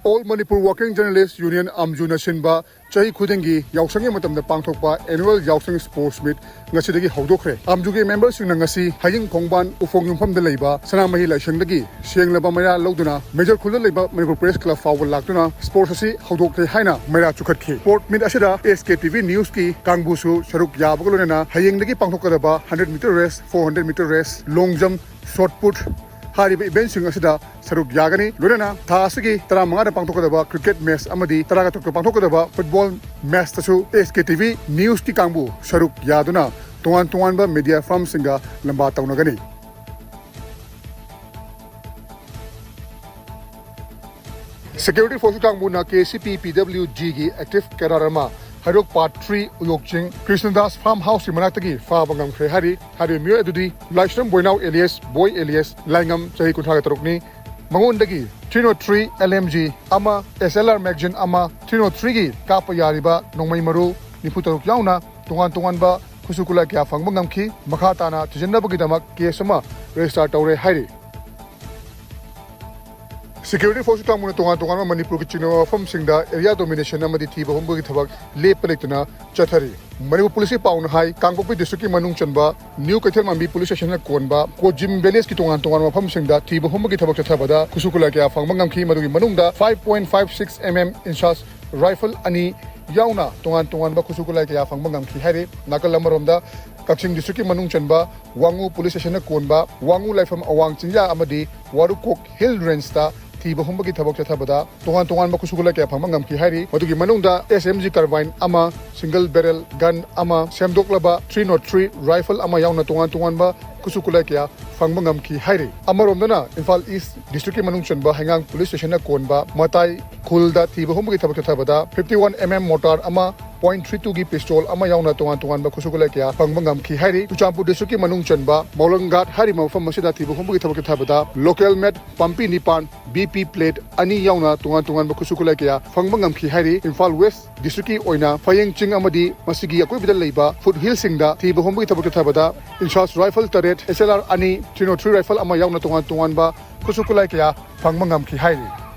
All Manipur Working Journalists Union Amjuna Sinba Chahi Khudengi Yausangi Matam the Pangthokpa Annual Yausang Sports Meet Ngasidagi Haudokre Amjugi members in Ngasi Haying Kongban Ufong Yumpham de Leba Sanamahi Laishangdagi Siang Labamaya Loduna Major Khula Leba Manipur Press Club Fawal Laktuna Sports Asi Haudokre Haina Mera Chukatki Sport Meet Ashida Sktv'S News Ki Kangbusu Sharuk Yabagulena Haying Dagi Pangthokadaba 100-meter race 400-meter race long jump shot put Hariba event sing asida saruk yagani lorena thasigi tara manga pangthokadaba cricket match amadi tara ka pangthokadaba football match tasu SKTV news ki kangbu saruk yaduna tuan ba media firm singa lamba tawnagani security forces kangbu na KCP PWG gi active kerarama Haruk Part 3 Uyokching Krishnadas Farmhouse Manatagi Fabangam Hari Mio Edudi Laishram Boinau Elias Boy Elias Langam Chahi Kuthaga Tarukni Mangundagi 303 LMG Ama SLR Magazine Ama 303 gi Kapa Yariba Nongmai Maru Niputaruk Yauna Tungan ba Kusukula Kya Fangbangam Ki Makhatana Tijendabagi Damak Kiesama Register Taure Hari Security forces Kamuna Tungan Manipur Chino from Singda area domination Namadi Tiba Humbugi Tabak Le Pelituna Chatari Manipur Police Pound High Kangpopi District Manung Chanba New Katel Mambi Police Station Konba Ko Jim Beles Kitungan from Singda Tiba Humbugi Tabak Tabada Kusukula Kya Fangmangam Ki Madugi Manungda 5.56 mm inches rifle Ani Yauna Tungan ba Kusukula Kya Fangmangam Ki Hari Nakalamaromda Kaksing District Manung Chanba Wangu Police Station Konba Wangu Life from Awang Chinja Amadi Warukok Hill Range Ta Tiba Humbagi Tabak Tabada, Tungan Bakusukula Kapamangam Kihari, Matugi Manunda, SMG carbine, Ama, single barrel gun, Ama, Samdoklaba, 303 rifle, Ama Yauna Tungan Kusukulakia, Fangmangam Kihari. Amaromdana, Imphal East, District Manung Chanba, Hangang Police Station Konba, Matai, Kulda, Tiba Humbagi Tabak Tabada, 51 mm mortar, Ama, .32 gi pistol ama yauna tungan ba kusukula kya pangmangam ki hari Tuchampu district manung chanba Maulangat hari mafam masida tibu humbugi tabak thabada local med pampi nipan BP plate ani yauna tungan ba kusukula kya pangmangam ki hari Imphal West district oina Fayeng Ching amadi masigi akoi bidal leiba foothill singda tibu humbugi tabak thabada inshas rifle turret SLR ani 303 rifle ama yauna tungan ba kusukula kya pangmangam ki hari